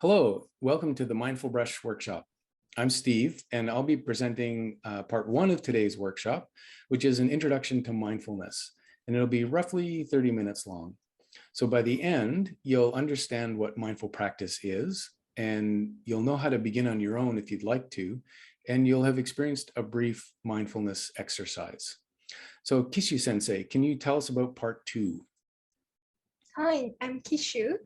Hello, welcome to the Mindful Brush workshop. I'm Steve, and I'll be presenting part one of today's workshop, which is an introduction to mindfulness, and it'll be roughly 30 minutes long. So by the end, you'll understand what mindful practice is, and you'll know how to begin on your own if you'd like to, and you'll have experienced a brief mindfulness exercise. So Kisyuu sensei, can you tell us about part two? Hi, I'm Kisyuu.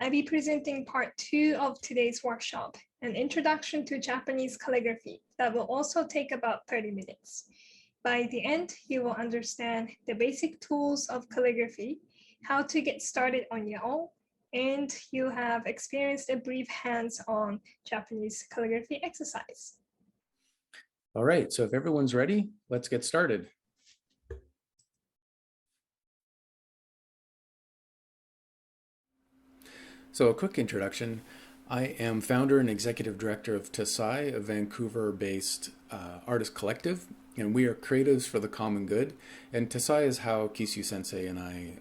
I'll be presenting part two of today's workshop, an introduction to Japanese calligraphy that will also take about 30 minutes. By the end, you will understand the basic tools of calligraphy, how to get started on your own, and you have experienced a brief hands-on Japanese calligraphy exercise. All right, so if everyone's ready, let's get started. So a quick introduction. I am founder and executive director of Tasai, a Vancouver-based artist collective, and we are creatives for the common good. And Tasai is how Kisyuu sensei and I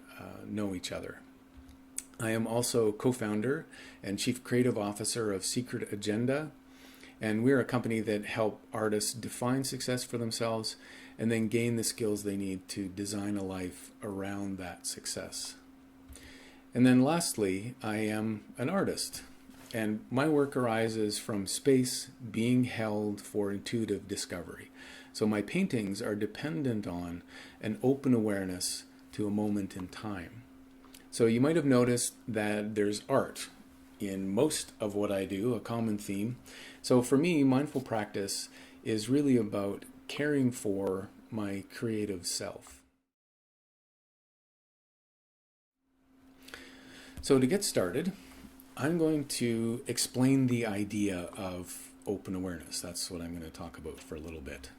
know each other. I am also co-founder and chief creative officer of Secret Agenda, and we're a company that help artists define success for themselves and then gain the skills they need to design a life around that success. And then lastly, I am an artist, and my work arises from space being held for intuitive discovery. So my paintings are dependent on an open awareness to a moment in time. So you might have noticed that there's art in most of what I do, a common theme. So for me, mindful practice is really about caring for my creative self. So to get started, I'm going to explain the idea of open awareness. That's what I'm going to talk about for a little bit.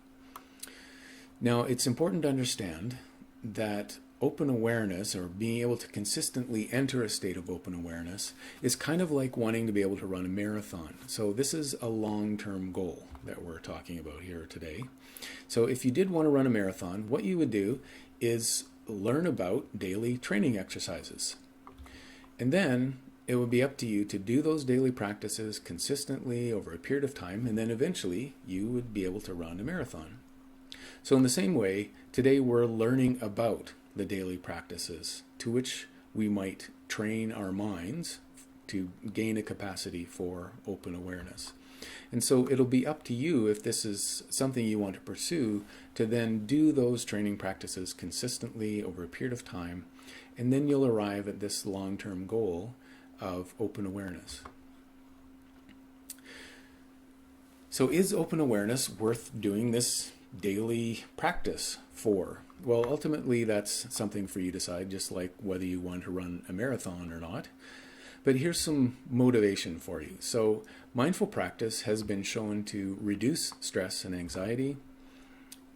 Now, it's important to understand that open awareness, or being able to consistently enter a state of open awareness, is kind of like wanting to be able to run a marathon. So this is a long-term goal that we're talking about here today. So if you did want to run a marathon, what you would do is learn about daily training exercises. And then it would be up to you to do those daily practices consistently over a period of time, and then eventually you would be able to run a marathon. So in the same way, today we're learning about the daily practices to which we might train our minds to gain a capacity for open awareness. And so it'll be up to you, if this is something you want to pursue, to then do those training practices consistently over a period of time, and then you'll arrive at this long-term goal of open awareness. So is open awareness worth doing this daily practice for? Well, ultimately that's something for you to decide, just like whether you want to run a marathon or not. But here's some motivation for you. So mindful practice has been shown to reduce stress and anxiety,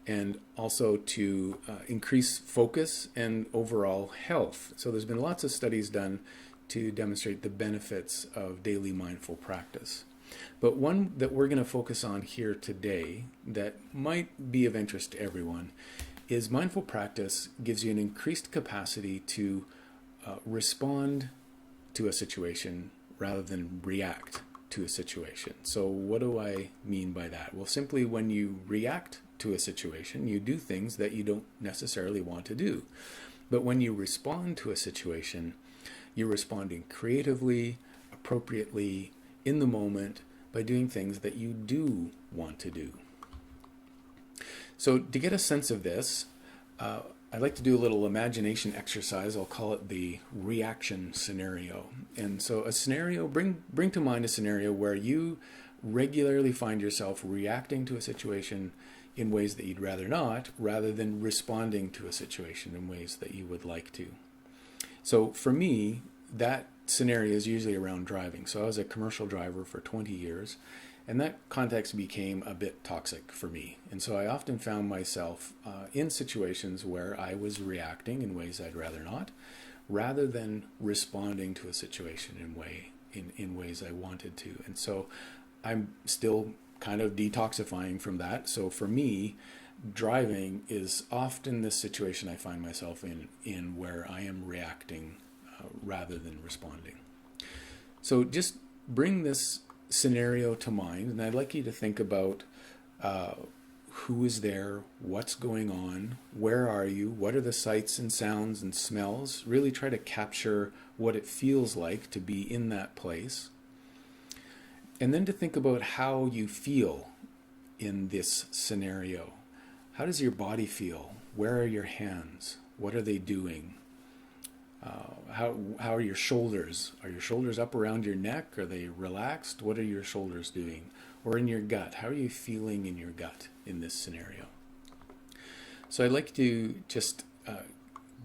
and also to increase focus and overall health. So there's been lots of studies done to demonstrate the benefits of daily mindful practice. But one that we're going to focus on here today that might be of interest to everyone is mindful practice gives you an increased capacity to respond to a situation rather than react to a situation. So what do I mean by that? Well, simply when you react to a situation, you do things that you don't necessarily want to do. But when you respond to a situation, you're responding creatively, appropriately, in the moment, by doing things that you do want to do. So to get a sense of this, I'd like to do a little imagination exercise. I'll call it the reaction scenario. And so a scenario, bring to mind a scenario where you regularly find yourself reacting to a situation in ways that you'd rather not, rather than responding to a situation in ways that you would like to. So for me, that scenario is usually around driving. So I was a commercial driver for 20 years, and that context became a bit toxic for me. And so I often found myself in situations where I was reacting in ways I'd rather not, rather than responding to a situation in ways I wanted to. And so I'm still kind of detoxifying from that. So for me, driving is often the situation I find myself in where I am reacting rather than responding. So just bring this scenario to mind, and I'd like you to think about who is there, what's going on, where are you, what are the sights and sounds and smells. Really try to capture what it feels like to be in that place. And then to think about how you feel in this scenario. How does your body feel? Where are your hands? What are they doing? How are your shoulders? Are your shoulders up around your neck? Are they relaxed? What are your shoulders doing? Or in your gut, how are you feeling in your gut in this scenario? So I'd like to just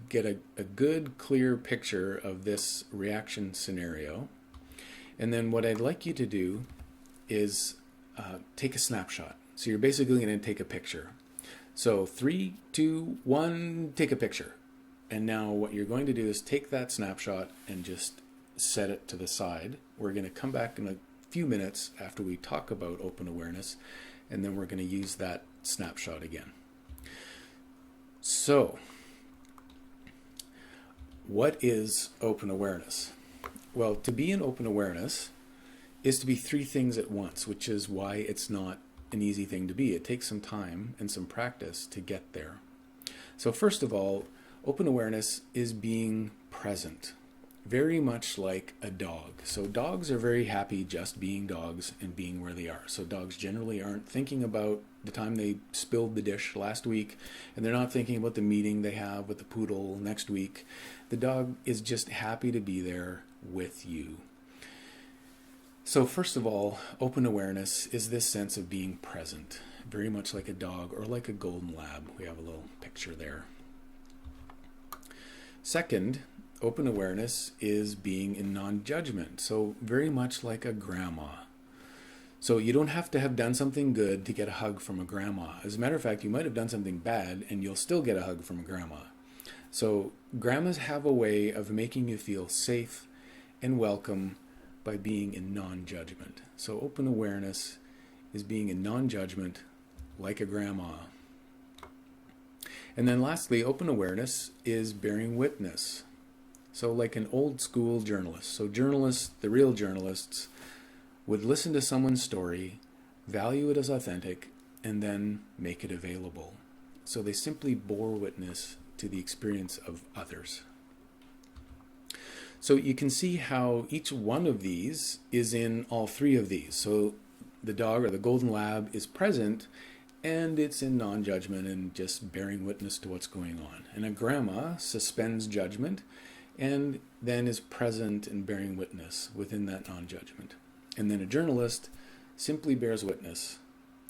get a good, clear picture of this reaction scenario. And then what I'd like you to do is take a snapshot. So you're basically going to take a picture. So 3, 2, 1, take a picture. And now what you're going to do is take that snapshot and just set it to the side. We're going to come back in a few minutes after we talk about open awareness, and then we're going to use that snapshot again. So, what is open awareness? Well, to be in open awareness is to be 3 things at once, which is why it's not an easy thing to be. It takes some time and some practice to get there. So first of all, open awareness is being present, very much like a dog. So dogs are very happy just being dogs and being where they are. So dogs generally aren't thinking about the time they spilled the dish last week, and they're not thinking about the meeting they have with the poodle next week. The dog is just happy to be there with you. So first of all, open awareness is this sense of being present, very much like a dog or like a golden lab. We have a little picture there. Second, open awareness is being in non-judgment. So very much like a grandma. So you don't have to have done something good to get a hug from a grandma. As a matter of fact, you might have done something bad and you'll still get a hug from a grandma. So grandmas have a way of making you feel safe and welcome by being in non-judgment. So open awareness is being in non-judgment like a grandma. And then lastly, open awareness is bearing witness. So like an old school journalist. So journalists, the real journalists, would listen to someone's story, value it as authentic, and then make it available. So they simply bore witness to the experience of others. So you can see how each one of these is in all 3 of these. So the dog or the golden lab is present, and it's in non-judgment and just bearing witness to what's going on. And a grandma suspends judgment and then is present and bearing witness within that non-judgment. And then a journalist simply bears witness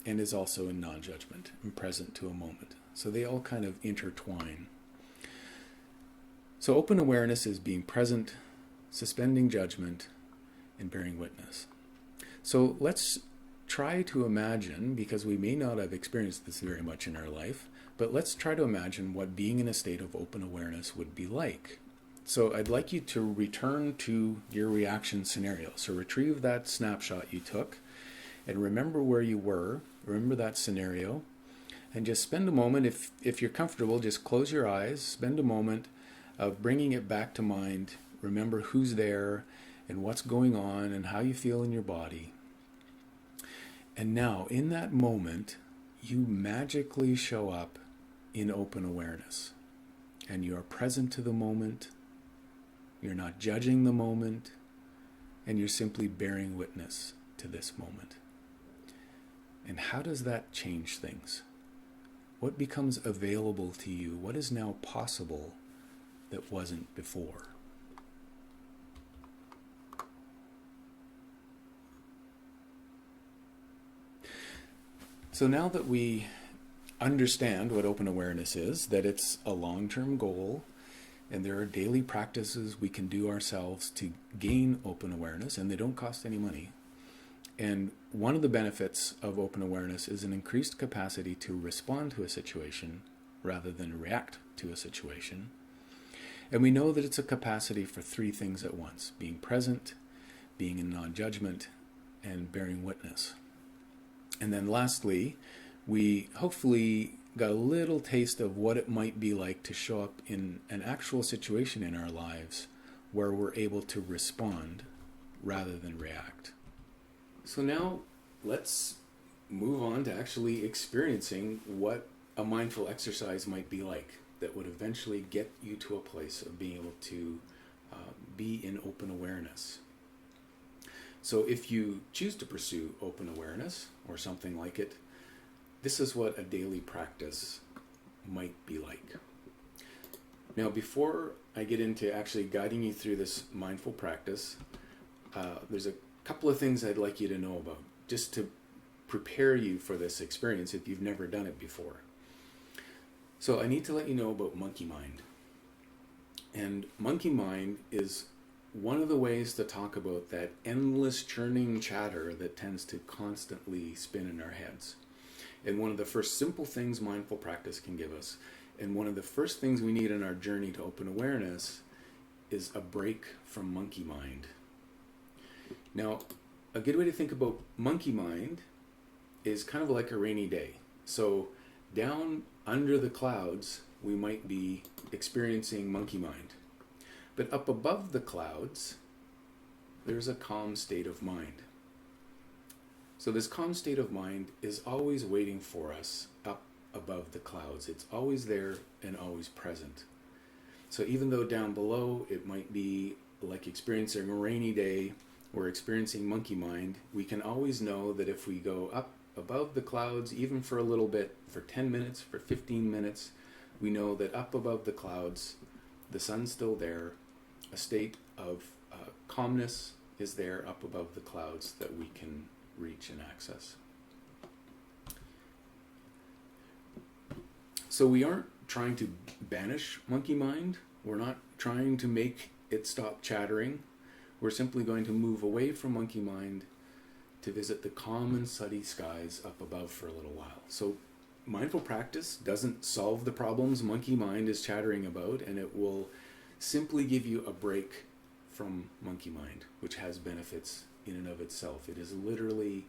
and is also in non-judgment and present to a moment. So they all kind of intertwine. So open awareness is being present, suspending judgment, and bearing witness. So let's try to imagine, because we may not have experienced this very much in our life, but let's try to imagine what being in a state of open awareness would be like. So I'd like you to return to your reaction scenario. So retrieve that snapshot you took and remember where you were, remember that scenario, and just spend a moment, if you're comfortable, just close your eyes, spend a moment of bringing it back to mind. Remember who's there and what's going on and how you feel in your body. And now, in that moment, you magically show up in open awareness. And you are present to the moment. You're not judging the moment. And you're simply bearing witness to this moment. And how does that change things? What becomes available to you? What is now possible that wasn't before? So now that we understand what open awareness is, that it's a long-term goal, and there are daily practices we can do ourselves to gain open awareness, and they don't cost any money. And one of the benefits of open awareness is an increased capacity to respond to a situation rather than react to a situation. And we know that it's a capacity for 3 things at once: being present, being in non-judgment, and bearing witness. And then lastly, we hopefully got a little taste of what it might be like to show up in an actual situation in our lives where we're able to respond rather than react. So now let's move on to actually experiencing what a mindful exercise might be like that would eventually get you to a place of being able to be in open awareness. So if you choose to pursue open awareness or something like it, this is what a daily practice might be like. Now, before I get into actually guiding you through this mindful practice, there's a couple of things I'd like you to know about, just to prepare you for this experience if you've never done it before. So I need to let you know about monkey mind. And monkey mind is one of the ways to talk about that endless churning chatter that tends to constantly spin in our heads. And one of the first simple things mindful practice can give us, and one of the first things we need in our journey to open awareness, is a break from monkey mind. Now, a good way to think about monkey mind is kind of like a rainy day. So down under the clouds, we might be experiencing monkey mind. But up above the clouds, there's a calm state of mind. So this calm state of mind is always waiting for us up above the clouds. It's always there and always present. So even though down below it might be like experiencing a rainy day or experiencing monkey mind, we can always know that if we go up above the clouds, even for a little bit, for 10 minutes, for 15 minutes, we know that up above the clouds, the sun's still there, a state of calmness is there up above the clouds that we can reach and access. So we aren't trying to banish monkey mind. We're not trying to make it stop chattering. We're simply going to move away from monkey mind to visit the calm and sunny skies up above for a little while. So mindful practice doesn't solve the problems monkey mind is chattering about, and it will simply give you a break from monkey mind, which has benefits in and of itself. It is literally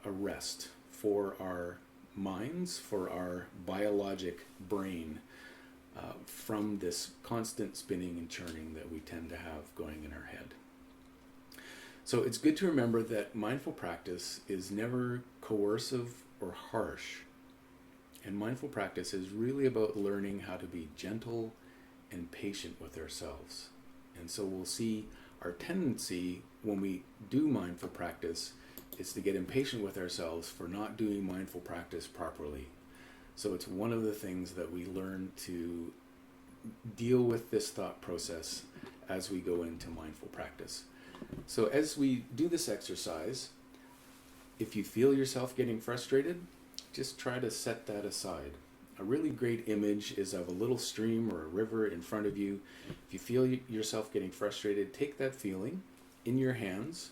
a rest for our minds, for our biologic brain, from this constant spinning and churning that we tend to have going in our head. So it's good to remember that mindful practice is never coercive or harsh. And mindful practice is really about learning how to be gentle and patient with ourselves. And so we'll see our tendency when we do mindful practice is to get impatient with ourselves for not doing mindful practice properly. So it's one of the things that we learn to deal with this thought process as we go into mindful practice. So as we do this exercise, if you feel yourself getting frustrated, just try to set that aside. A really great image is of a little stream or a river in front of you. If you feel yourself getting frustrated, take that feeling in your hands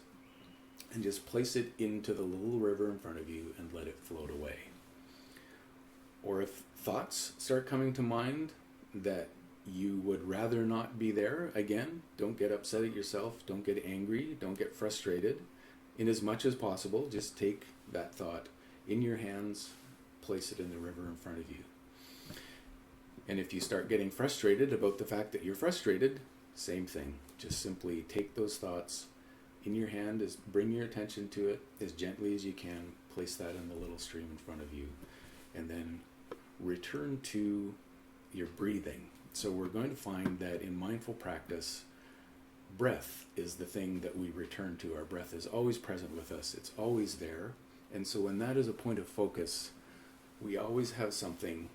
and just place it into the little river in front of you and let it float away. Or if thoughts start coming to mind that you would rather not be there, again, don't get upset at yourself, don't get angry, don't get frustrated. In as much as possible, just take that thought in your hands, place it in the river in front of you. And if you start getting frustrated about the fact that you're frustrated, same thing. Just simply take those thoughts in your hand, bring your attention to it as gently as you can, place that in the little stream in front of you, and then return to your breathing. So we're going to find that in mindful practice, breath is the thing that we return to. Our breath is always present with us. It's always there. And so when that is a point of focus, we always have something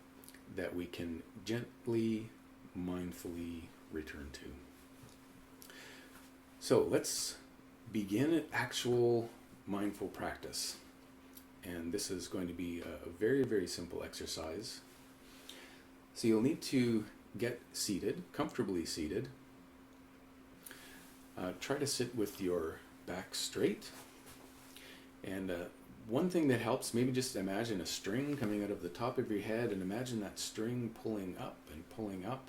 that we can gently, mindfully return to. So let's begin an actual mindful practice. And this is going to be a very, very simple exercise. So you'll need to get seated, comfortably seated. Try to sit with your back straight. And one thing that helps, maybe just imagine a string coming out of the top of your head and imagine that string pulling up and pulling up.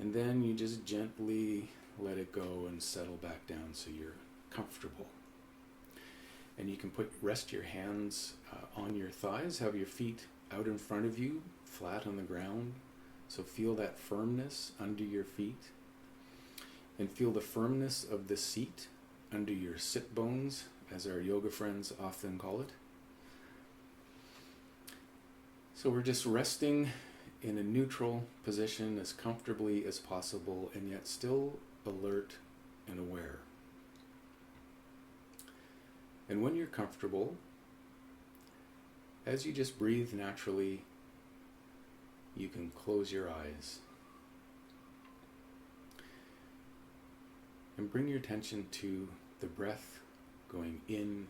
And then you just gently let it go and settle back down so you're comfortable. And you can rest your hands on your thighs, have your feet out in front of you, flat on the ground. So feel that firmness under your feet. And feel the firmness of the seat under your sit bones, as our yoga friends often call it. So we're just resting in a neutral position as comfortably as possible, and yet still alert and aware. And when you're comfortable, as you just breathe naturally, you can close your eyes and bring your attention to the breath going in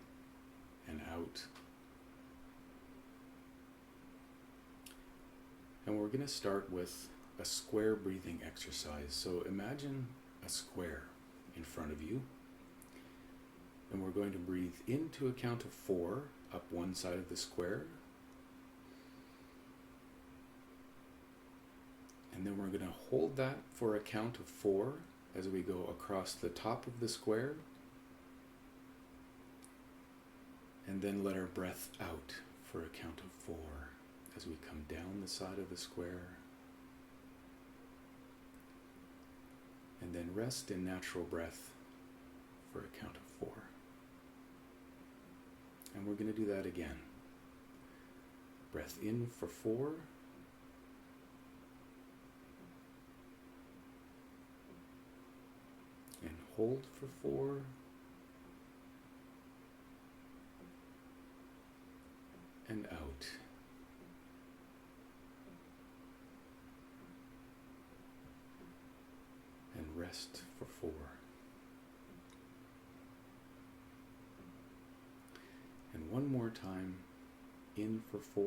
and out. And we're going to start with a square breathing exercise. So imagine a square in front of you, and we're going to breathe into a count of 4 up one side of the square, and then we're going to hold that for a count of 4 as we go across the top of the square, and then let our breath out for a count of 4 as we come down the side of the square, and then rest in natural breath for a count of 4. And we're going to do that again. Breath in for 4. And hold for 4. And out. And rest for 4. And one more time, in for 4.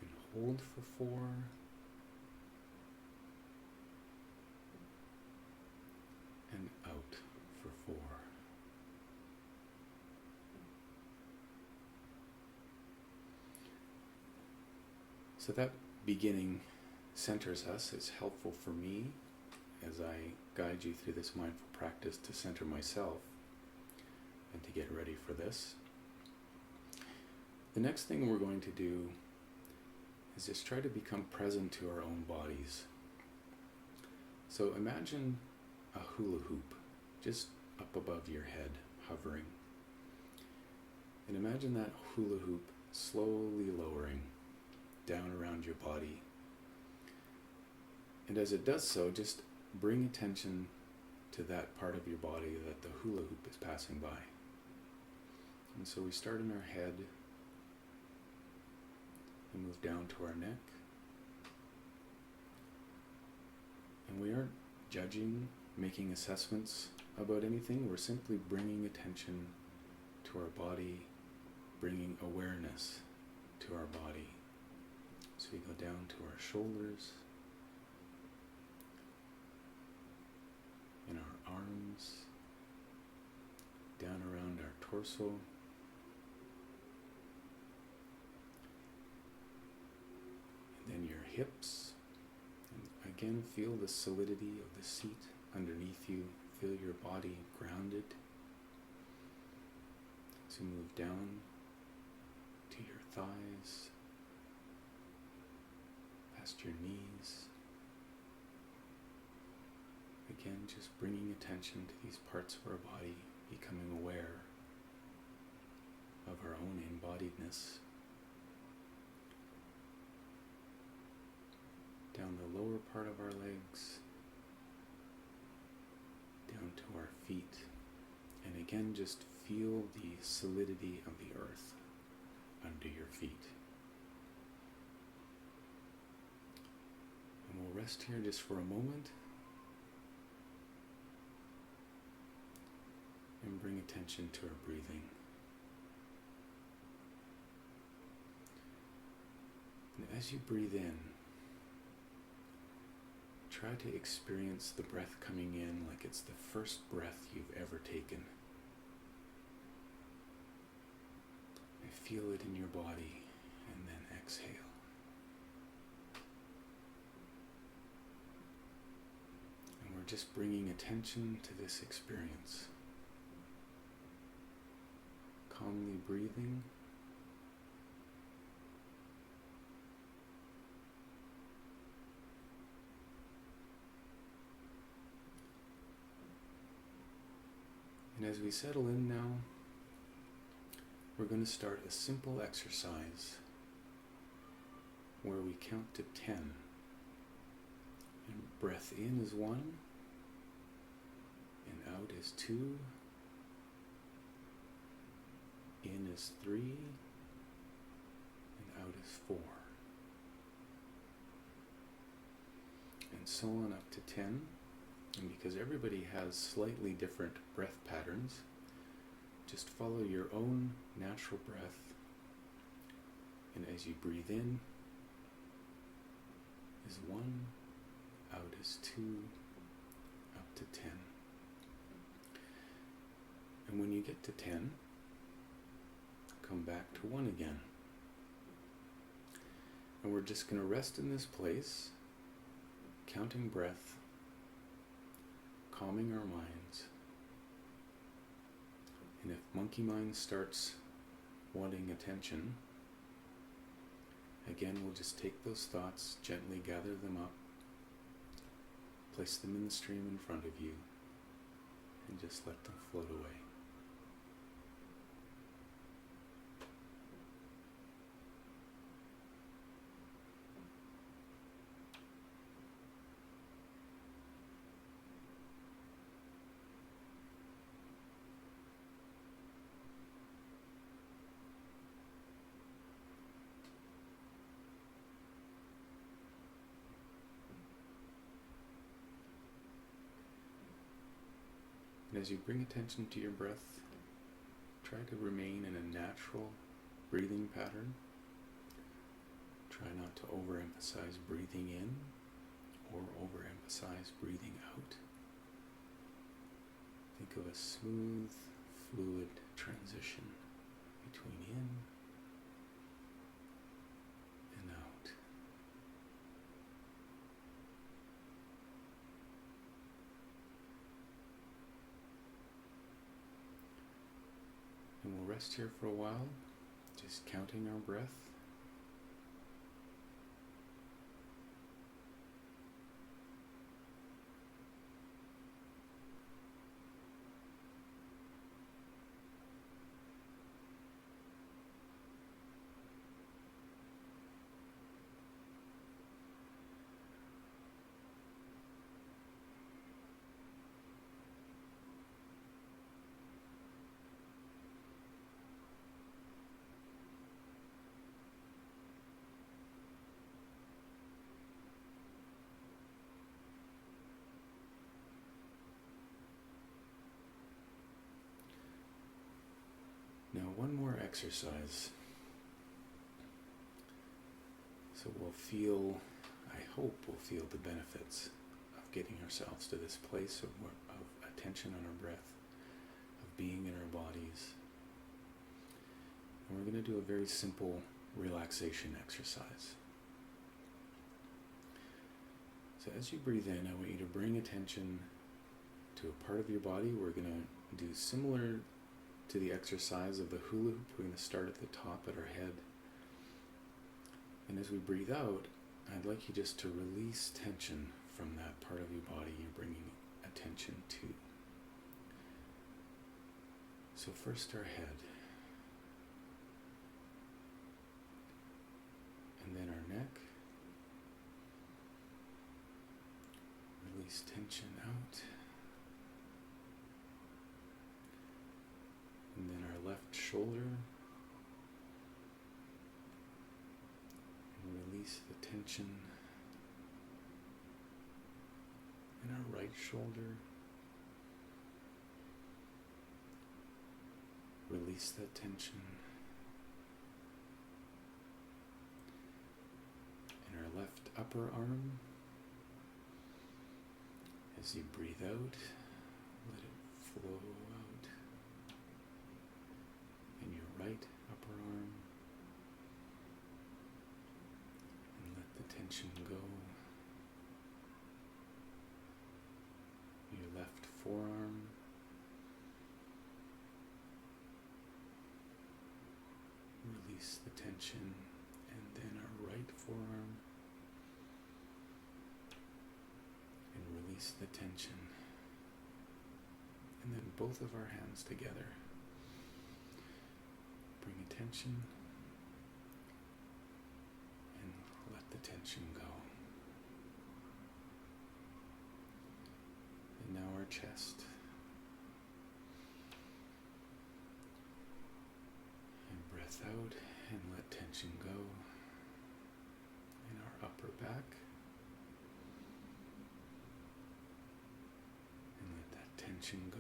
And hold for 4. And out for 4. So that beginning centers us. It's helpful for me as I guide you through this mindful practice to center myself and to get ready for this. The next thing we're going to do is just try to become present to our own bodies. So imagine a hula hoop just up above your head, hovering. And imagine that hula hoop slowly lowering down around your body. And as it does so, just bring attention to that part of your body that the hula hoop is passing by. And so we start in our head and move down to our neck. And we aren't judging, making assessments about anything. We're simply bringing attention to our body, bringing awareness to our body. So we go down to our shoulders, in our arms, down around our torso, and then your hips, and again feel the solidity of the seat underneath you, feel your body grounded. So move down to your thighs, past your knees. Again, just bringing attention to these parts of our body, becoming aware of our own embodiedness. Down the lower part of our legs, down to our feet, and again just feel the solidity of the earth under your feet. And we'll rest here just for a moment and bring attention to our breathing. And as you breathe in, try to experience the breath coming in like it's the first breath you've ever taken. And feel it in your body, and then exhale. And we're just bringing attention to this experience. Calmly breathing. And as we settle in now, we're going to start a simple exercise where we count to 10. And breath in is 1, and out is 2, in is 3, and out is 4. And so on up to 10. And because everybody has slightly different breath patterns, just follow your own natural breath. And as you breathe in is 1, out is 2, up to 10. And when you get to 10, come back to 1 again. And we're just going to rest in this place, counting breath, calming our minds. And if monkey mind starts wanting attention, again, we'll just take those thoughts, gently gather them up, place them in the stream in front of you, and just let them float away. And as you bring attention to your breath, try to remain in a natural breathing pattern. Try not to overemphasize breathing in or overemphasize breathing out. Think of a smooth, fluid transition between in and out. And we'll rest here for a while, just counting our breath. Now one more exercise. So we'll feel, I hope we'll feel the benefits of getting ourselves to this place of attention on our breath, of being in our bodies. And we're going to do a very simple relaxation exercise. So as you breathe in, I want you to bring attention to a part of your body. We're going to do similar to the exercise of the hula hoop. We're going to start at the top at our head. And as we breathe out, I'd like you just to release tension from that part of your body you're bringing attention to. So first our head, and then our neck. Release tension out. And then our left shoulder. And release the tension in our right shoulder. Release that tension in our left upper arm. As you breathe out, let it flow out. In your right upper arm, and let the tension go. Your left forearm, release the tension, and then our right forearm, and release the tension, And then both of our hands together. Bring attention and let the tension go. And now our chest. And breath out and let tension go. In our upper back. And let that tension go.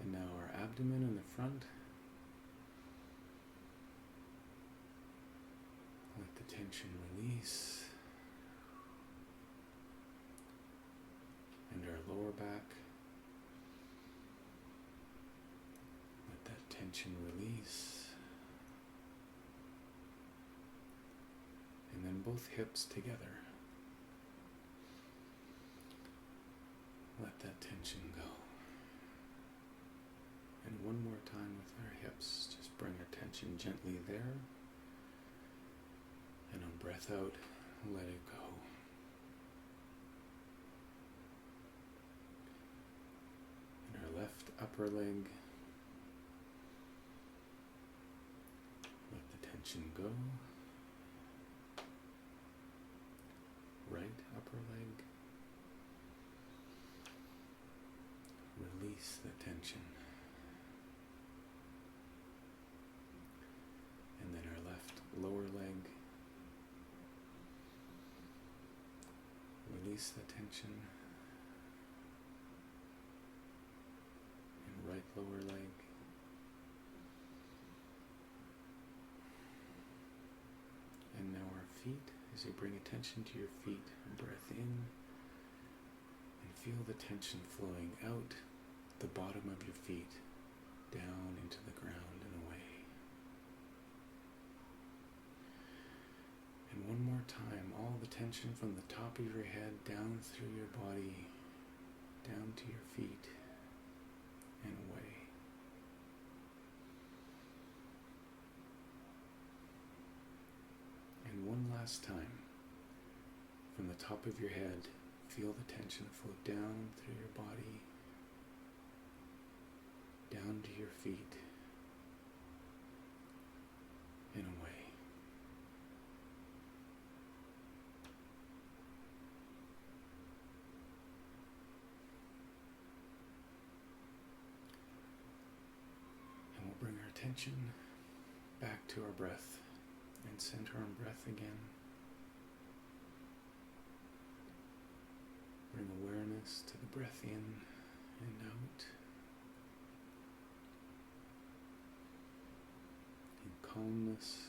And now our abdomen in the front. Let the tension release. And our lower back. Let that tension release. And then both hips together. Let that tension go. And one more time with our hips, just bring our tension gently there. And on breath out, let it go. And our left upper leg, let the tension go. Right upper leg, release the tension. And then our left lower leg, release the tension. And right lower leg. And now our feet, as you bring attention to your feet, breath in, and feel the tension flowing out the bottom of your feet, down into the ground and away. And one more time, all the tension from the top of your head down through your body, down to your feet and away. And one last time, from the top of your head, feel the tension flow down through your body, down to your feet and away. Bring our attention back to our breath and center on breath again. Bring awareness to the breath in and out. In calmness,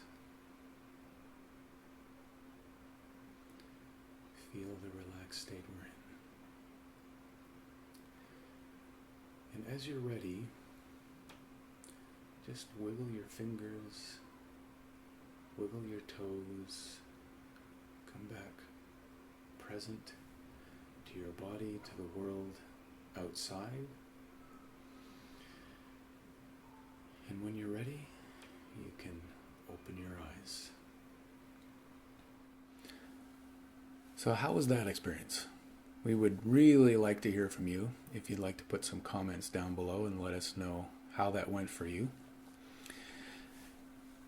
feel the relaxed state we're in. And as you're ready, just wiggle your fingers, wiggle your toes, come back present to your body, to the world outside. And when you're ready, you can open your eyes. So how was that experience? We would really like to hear from you. If you'd like to put some comments down below and let us know how that went for you.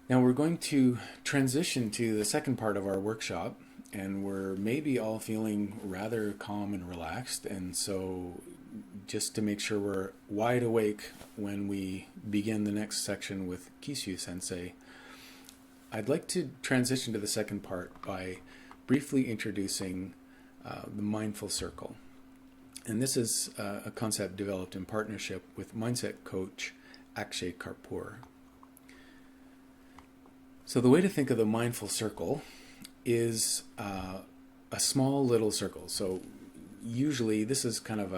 Now we're going to transition to the second part of our workshop, and we're maybe all feeling rather calm and relaxed, and so just to make sure we're wide awake when we begin the next section with Kisyuu sensei, I'd like to transition to the second part by briefly introducing the mindful circle. And this is a concept developed in partnership with mindset coach Akshay Kapoor. So the way to think of the mindful circle is a small little circle. So usually this is kind of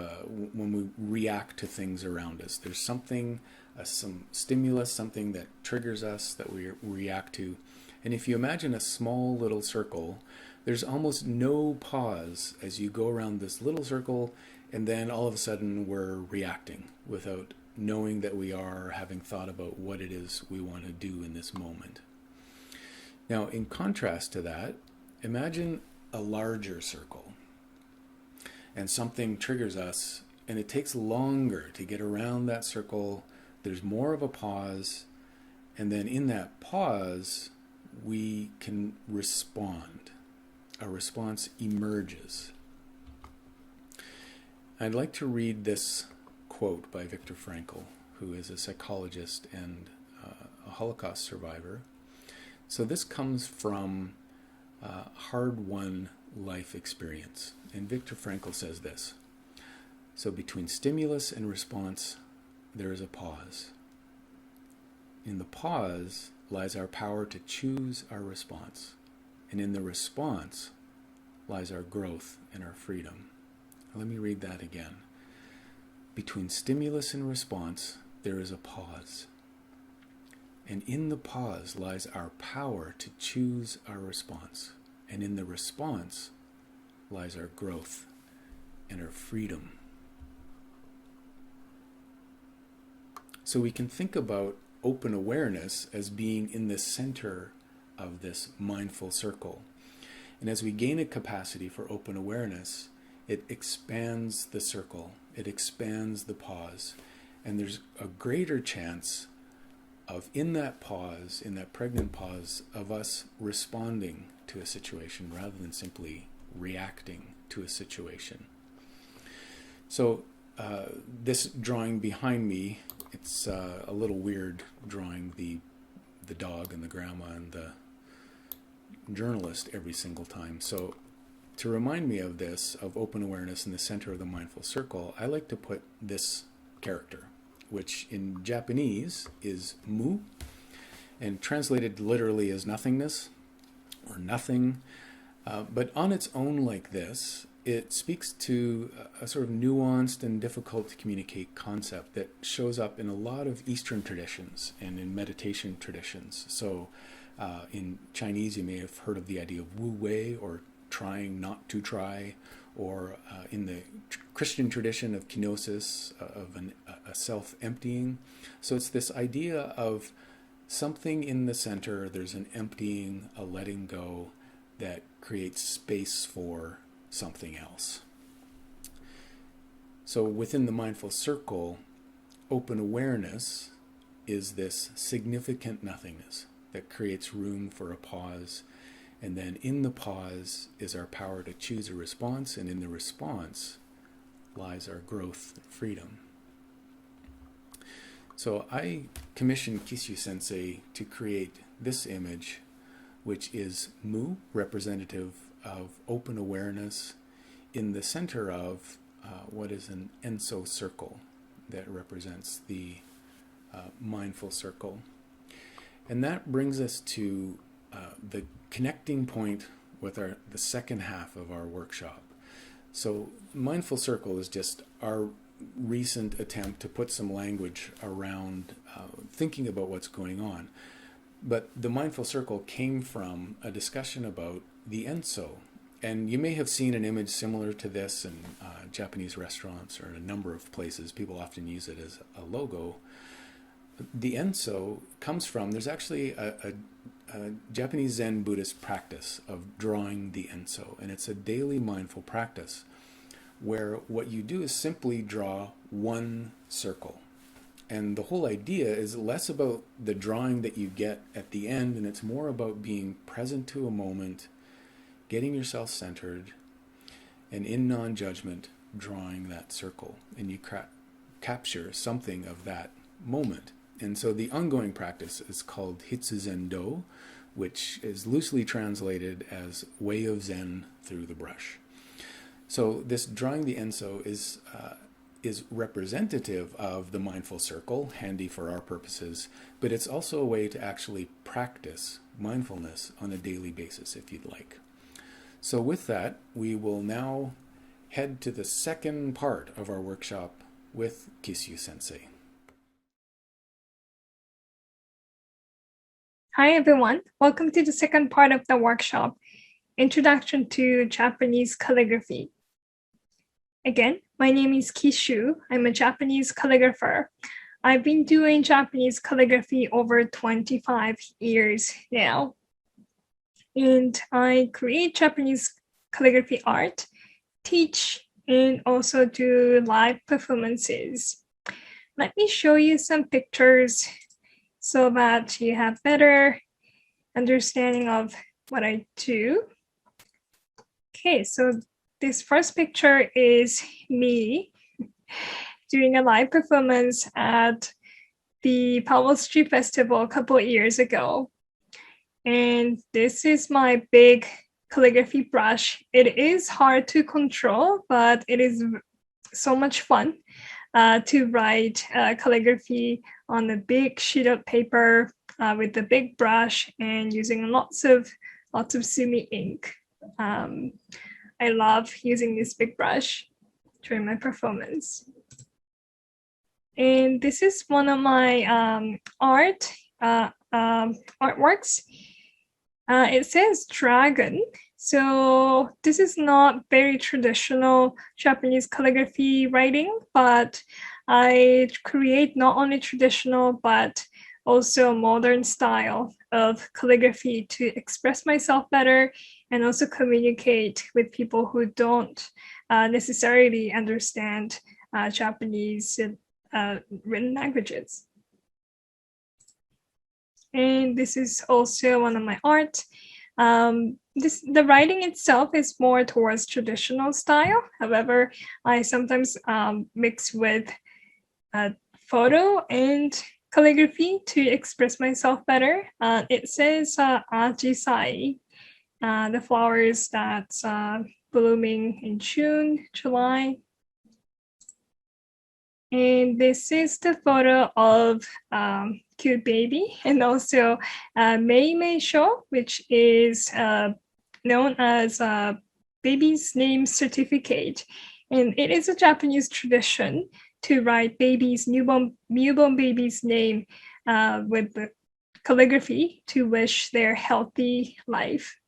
when we react to things around us. There's something, some stimulus, something that triggers us that we react to. And if you imagine a small little circle, there's almost no pause as you go around this little circle, and then all of a sudden we're reacting without knowing that we are, having thought about what it is we want to do in this moment. Now, in contrast to that, imagine a larger circle. and something triggers us, and it takes longer to get around that circle. There's more of a pause, and then in that pause, we can respond. A response emerges. I'd like to read this quote by Viktor Frankl, who is a psychologist and a Holocaust survivor. So this comes from hard-won life experience. And Viktor Frankl says this: so between stimulus and response, there is a pause. In the pause lies our power to choose our response. And in the response lies our growth and our freedom. Let me read that again. Between stimulus and response, there is a pause. And in the pause lies our power to choose our response. And in the response lies our growth and our freedom. So we can think about open awareness as being in the center of this mindful circle. And as we gain a capacity for open awareness, it expands the circle, it expands the pause, and there's a greater chance of, in that pause, in that pregnant pause, of us responding to a situation rather than simply reacting to a situation. So this drawing behind me, it's a little weird drawing the dog and the grandma and the journalist every single time. So to remind me of this, of open awareness in the center of the mindful circle, I like to put this character, which in Japanese is mu, and translated literally as nothingness or nothing. But on its own like this, it speaks to a sort of nuanced and difficult to communicate concept that shows up in a lot of Eastern traditions and in meditation traditions. So in Chinese, you may have heard of the idea of wu wei, or trying not to try, or in the Christian tradition of kenosis, of a self-emptying. So it's this idea of something in the center, there's an emptying, a letting go that creates space for something else. So within the mindful circle, open awareness is this significant nothingness that creates room for a pause. And then in the pause is our power to choose a response, and in the response lies our growth and freedom. So I commissioned Kisyuu sensei to create this image, which is mu, representative of open awareness, in the center of what is an enso circle that represents the mindful circle. And that brings us to the connecting point with the second half of our workshop. So mindful circle is just our recent attempt to put some language around thinking about what's going on. But the mindful circle came from a discussion about the enso. And you may have seen an image similar to this in Japanese restaurants or in a number of places. People often use it as a logo. The enso comes from, there's actually a Japanese Zen Buddhist practice of drawing the enso. And it's a daily mindful practice where what you do is simply draw one circle. And the whole idea is less about the drawing that you get at the end, and it's more about being present to a moment, getting yourself centered, and in non-judgment, drawing that circle. And you capture something of that moment. And so the ongoing practice is called Hitsu-zen-do, which is loosely translated as way of Zen through the brush. So this drawing the enso is representative of the mindful circle, handy for our purposes, but it's also a way to actually practice mindfulness on a daily basis, if you'd like. So with that, we will now head to the second part of our workshop with Kisyuu sensei. Hi everyone, welcome to the second part of the workshop, Introduction to Japanese Calligraphy. Again, my name is Kisyuu. I'm a Japanese calligrapher. I've been doing Japanese calligraphy over 25 years now. And I create Japanese calligraphy art, teach and also do live performances. Let me show you some pictures so that you have better understanding of what I do. Okay, so this first picture is me doing a live performance at the Powell Street Festival a couple of years ago. And this is my big calligraphy brush. It is hard to control, but it is so much fun to write calligraphy on a big sheet of paper with a big brush and using lots of sumi-ink. I love using this big brush during my performance. And this is one of my artworks. It says dragon. So this is not very traditional Japanese calligraphy writing, but I create not only traditional, but also modern style of calligraphy to express myself better and also communicate with people who don't necessarily understand Japanese written languages. And this is also one of my art. The writing itself is more towards traditional style. However, I sometimes mix with photo and calligraphy to express myself better. It says ajisai, the flowers that's blooming in June, July. And this is the photo of cute baby, and also Mei Mei Sho, which is known as baby's name certificate. And it is a Japanese tradition to write newborn baby's name with the calligraphy to wish their healthy life.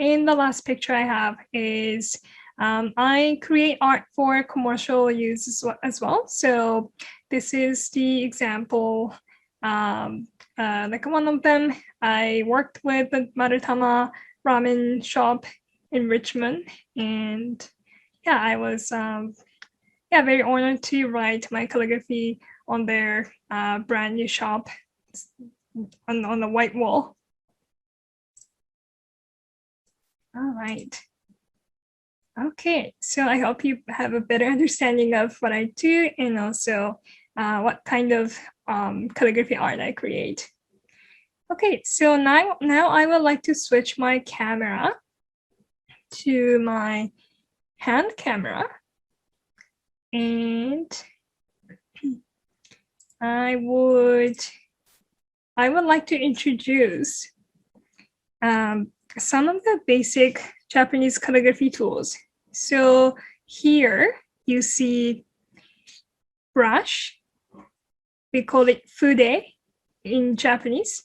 And the last picture I have is I create art for commercial use as well. So this is the example. Like one of them, I worked with the Marutama ramen shop in Richmond, and yeah, I was very honored to write my calligraphy on their brand new shop on the white wall. All right. Okay, so I hope you have a better understanding of what I do and also what kind of calligraphy art I create. Okay, so now I would like to switch my camera to my hand camera, and I would like to introduce some of the basic Japanese calligraphy tools. So here you see brush. We call it fude in Japanese.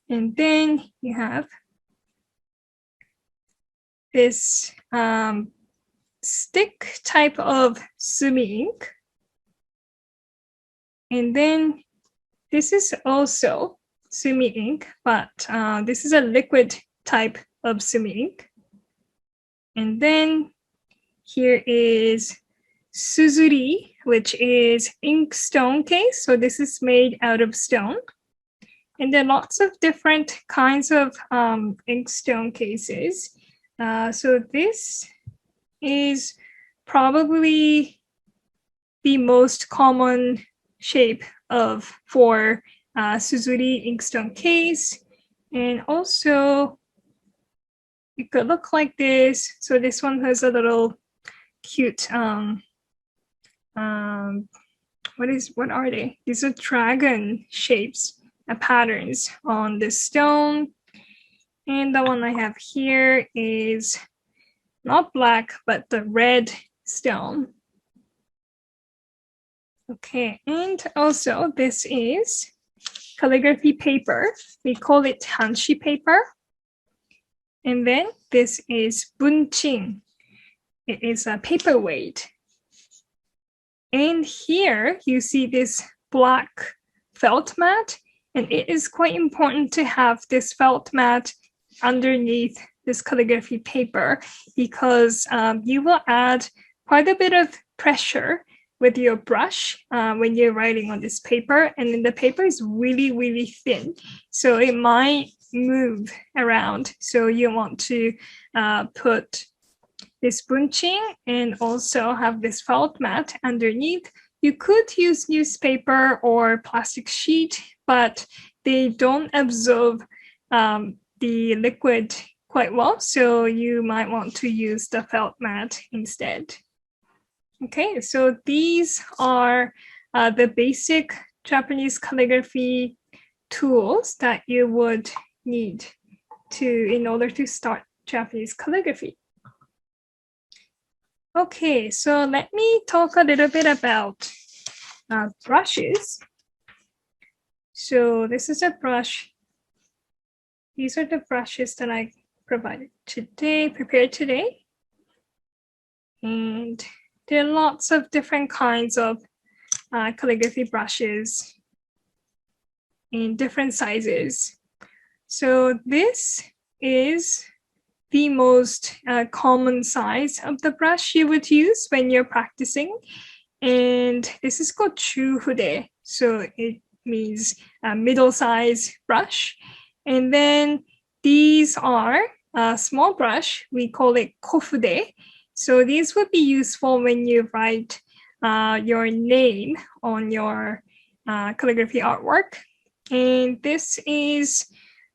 And then you have this stick type of sumi-ink. And then this is also sumi-ink, but this is a liquid type of sumi-ink. And then here is suzuri, which is ink stone case. So this is made out of stone. And there are lots of different kinds of ink stone cases. So this is probably the most common shape for suzuri inkstone case. And also it could look like this. So this one has a little cute what are they? These are dragon shapes and patterns on the stone. And the one I have here is not black, but the red stone. Okay, and also this is calligraphy paper. We call it hanshi paper. And then this is bunchin. It is a paperweight. And here you see this black felt mat, and it is quite important to have this felt mat underneath this calligraphy paper because you will add quite a bit of pressure with your brush when you're writing on this paper, and then the paper is really, really thin. So it might move around. So you want to put this bunching and also have this felt mat underneath. You could use newspaper or plastic sheet, but they don't absorb the liquid quite well. So you might want to use the felt mat instead. Okay, so these are the basic Japanese calligraphy tools that you would need in order to start Japanese calligraphy. Okay, so let me talk a little bit about brushes. So this is a brush. These are the brushes that I prepared today. And there are lots of different kinds of calligraphy brushes in different sizes. So this is the most common size of the brush you would use when you're practicing. And this is called chufude. So it means a middle-sized brush. And then these are a small brush. We call it kofude. So these would be useful when you write your name on your calligraphy artwork. And this is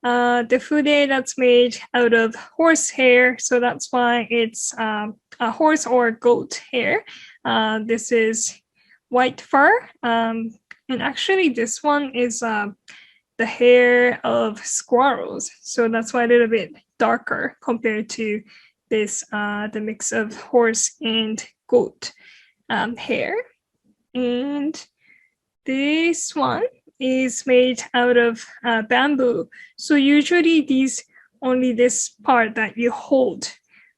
the fude that's made out of horse hair. So that's why it's a horse or goat hair. This is white fur. And actually this one is the hair of squirrels. So that's why a little bit darker compared to this, the mix of horse and goat hair. And this one is made out of bamboo. So usually only this part that you hold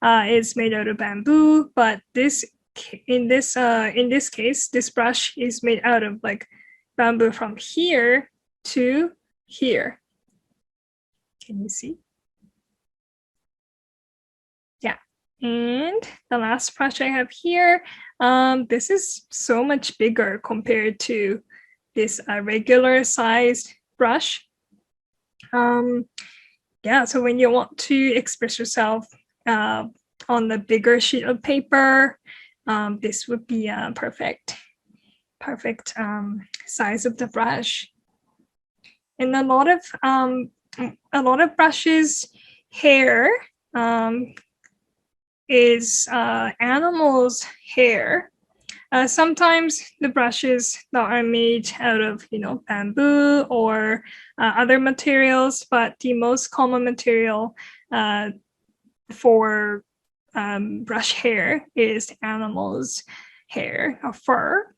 is made out of bamboo, but in this case, this brush is made out of like bamboo from here to here. Can you see? Yeah. And the last brush I have here, this is so much bigger compared to this regular sized brush. Yeah, so when you want to express yourself on the bigger sheet of paper, this would be a perfect size of the brush. And a lot of brushes hair is animals' hair. Sometimes the brushes that are made out of, bamboo or other materials, but the most common material for brush hair is animals' hair or fur.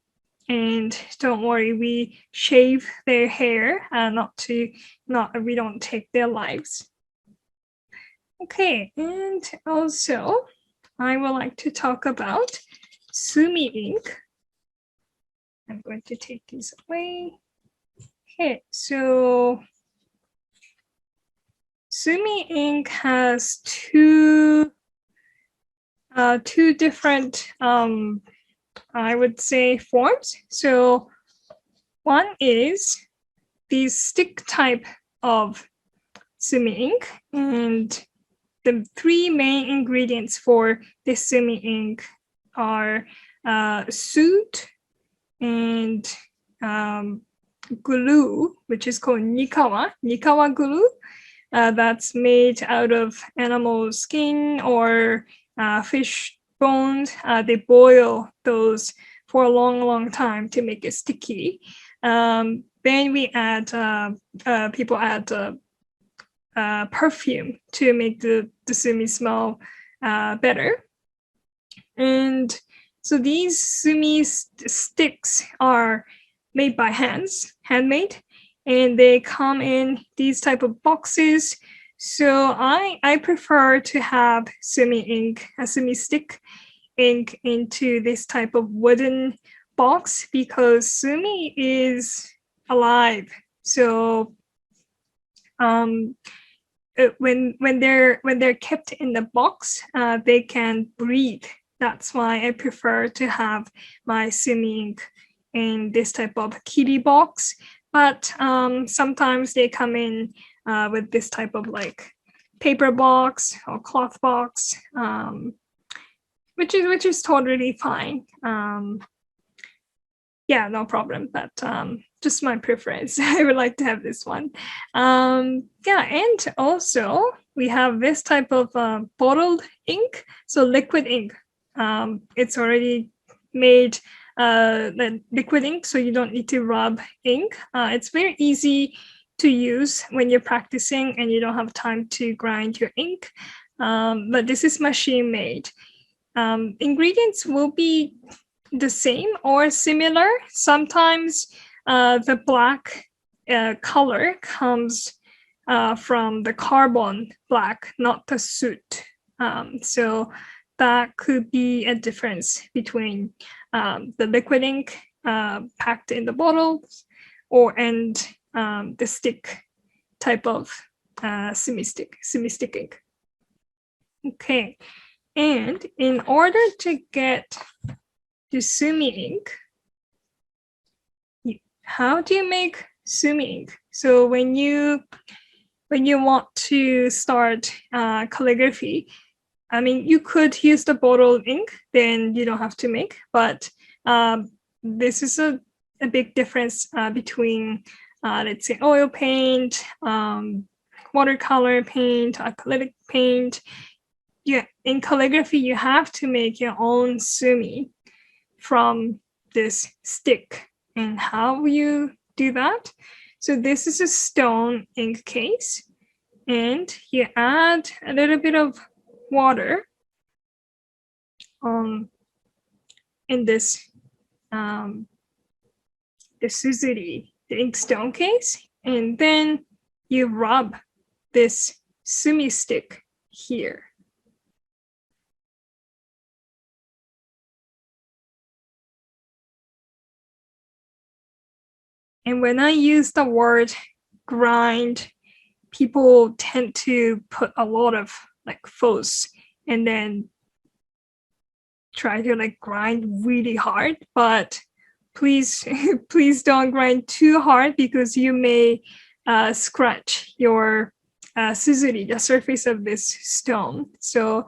And don't worry, we shave their hair, we don't take their lives. Okay, and also I would like to talk about sumi-ink. I'm going to take these away. Okay, so sumi-ink has two different I would say forms. So one is the stick type of sumi-ink, and the three main ingredients for this sumi-ink are soot and glue, which is called nikawa glue. That's made out of animal skin or fish bones. They boil those for a long time to make it sticky. Then we add, people add perfume to make the sumi smell better. And so these sumi sticks are made by handmade, and they come in these type of boxes. So I prefer to have sumi-ink, a sumi-stick ink into this type of wooden box because sumi is alive. So when they're kept in the box, they can breathe. That's why I prefer to have my sumi-ink in this type of kitty box. But sometimes they come in with this type of like paper box or cloth box, which is totally fine. Yeah, no problem. But just my preference. I would like to have this one. Yeah, and also we have this type of bottled ink, so liquid ink. It's already made the liquid ink, so you don't need to rub ink. It's very easy to use when you're practicing and you don't have time to grind your ink. But this is machine made. Ingredients will be the same or similar. Sometimes the black color comes from the carbon black, not the soot. So that could be a difference between the liquid ink packed in the bottles and the stick type of semi-stick ink. Okay, and in order to get the sumi-ink, how do you make sumi-ink? So when you want to start calligraphy, I mean, you could use the bottled ink, then you don't have to make, but this is a big difference between, let's say, oil paint, watercolor paint, acrylic paint. Yeah, in calligraphy, you have to make your own sumi from this stick. And how you do that? So this is a stone ink case, and you add a little bit of water in this the suzuri, the inkstone case, and then you rub this sumi stick here. And when I use the word grind, people tend to put a lot of like force and then try to like grind really hard, but please don't grind too hard because you may scratch your suzuri, the surface of this stone. So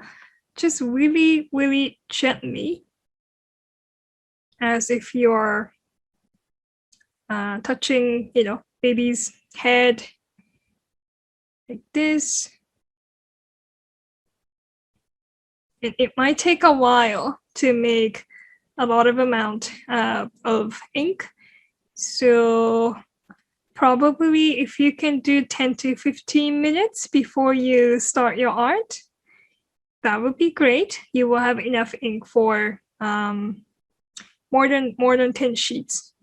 just really gently, as if you're touching, baby's head, like this. It might take a while to make a lot of amount of ink. So probably if you can do 10 to 15 minutes before you start your art, that would be great. You will have enough ink for more than 10 sheets,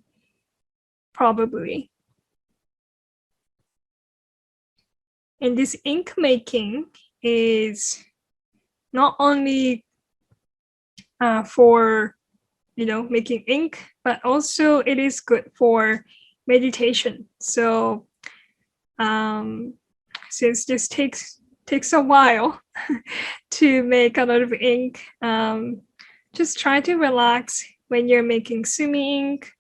probably. And this ink making is not only for making ink, but also it is good for meditation. So since this takes a while to make a lot of ink, just try to relax when you're making sumi-ink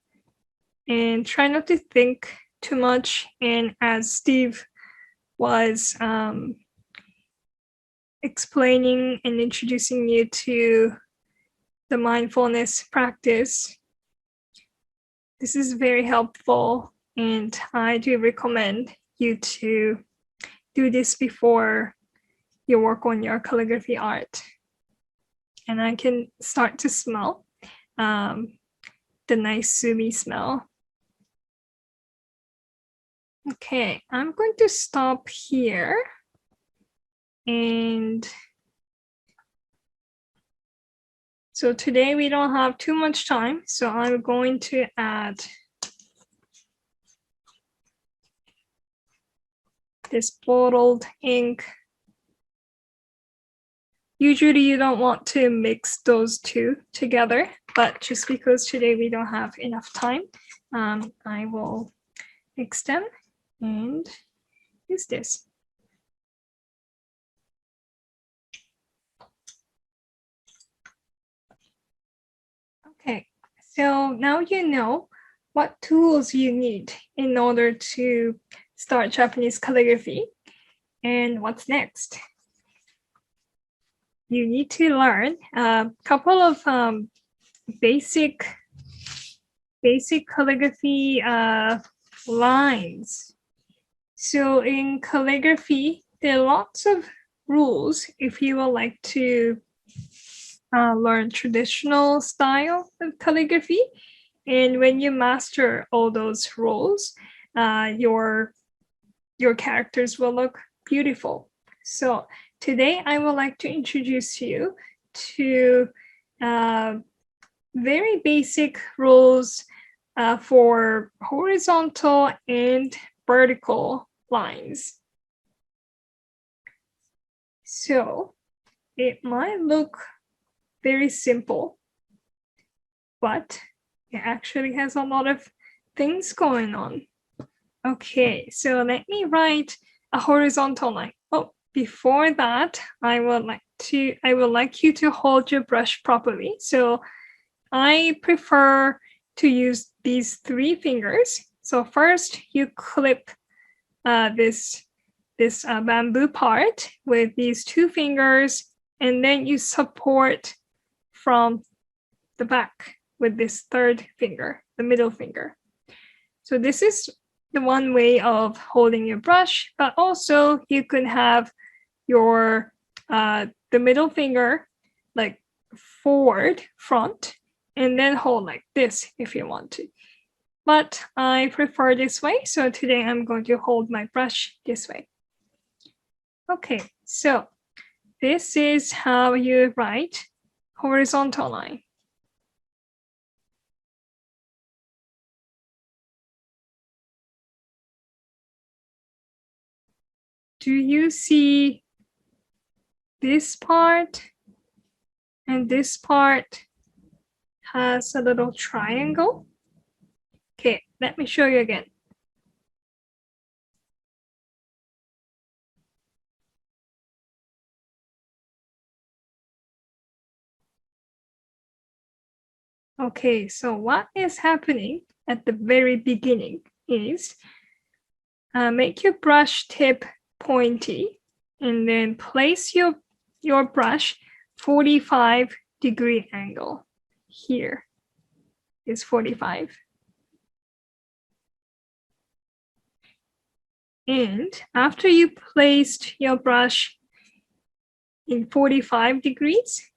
and try not to think too much. And as Steve was explaining and introducing you to the mindfulness practice, this is very helpful, and I do recommend you to do this before you work on your calligraphy art. And I can start to smell the nice sumi smell. Okay, I'm going to stop here. And so today we don't have too much time, so I'm going to add this bottled ink. Usually you don't want to mix those two together, but just because today we don't have enough time, I will mix them and use this. So now you know what tools you need in order to start Japanese calligraphy. And what's next? You need to learn a couple of basic calligraphy lines. So in calligraphy, there are lots of rules if you would like to learn traditional style of calligraphy. And when you master all those rules, your characters will look beautiful. So today I would like to introduce you to very basic rules for horizontal and vertical lines. So it might look very simple, but it actually has a lot of things going on. Okay, so let me write a horizontal line. Oh, before that, I would like you to hold your brush properly. So I prefer to use these 3 fingers. So first you clip this bamboo part with these 2 fingers, and then you support from the back with this 3rd finger, the middle finger. So this is the one way of holding your brush, but also you could have your the middle finger like forward, front, and then hold like this if you want to. But I prefer this way, so today I'm going to hold my brush this way. Okay, so this is how you write horizontal line. Do you see this part? And this part has a little triangle. Okay, let me show you again. Okay, so what is happening at the very beginning is make your brush tip pointy and then place your brush 45-degree angle. Here is 45. And after you placed your brush in 45 degrees,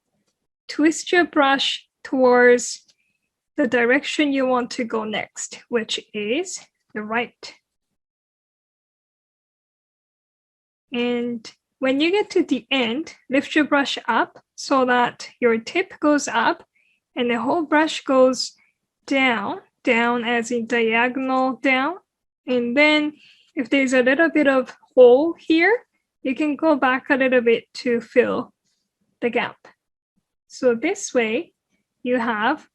twist your brush towards the direction you want to go next, which is the right. And when you get to the end, lift your brush up so that your tip goes up and the whole brush goes down as in diagonal down. And then if there's a little bit of hole here, you can go back a little bit to fill the gap. So this way you have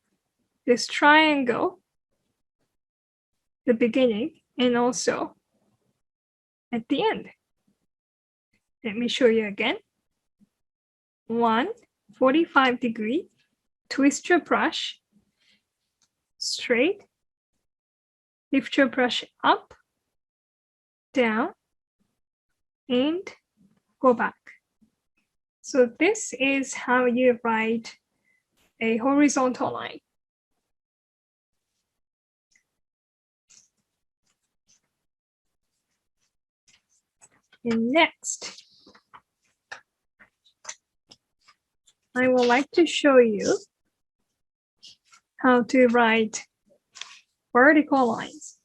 this triangle, the beginning, and also at the end. Let me show you again. 1, 45-degree, twist your brush straight, lift your brush up, down, and go back. So this is how you write a horizontal line. And next, I would like to show you how to write vertical lines.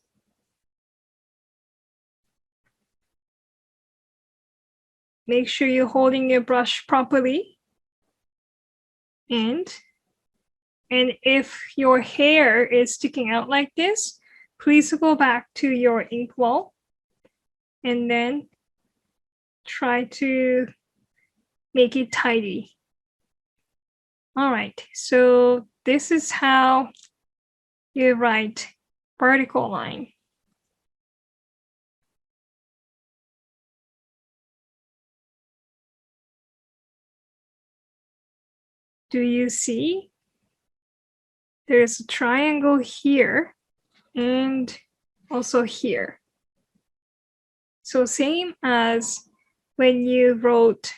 Make sure you're holding your brush properly. And if your hair is sticking out like this, please go back to your inkwell and then try to make it tidy. All right, so this is how you write vertical line. Do you see there's a triangle here and also here. So same as when you wrote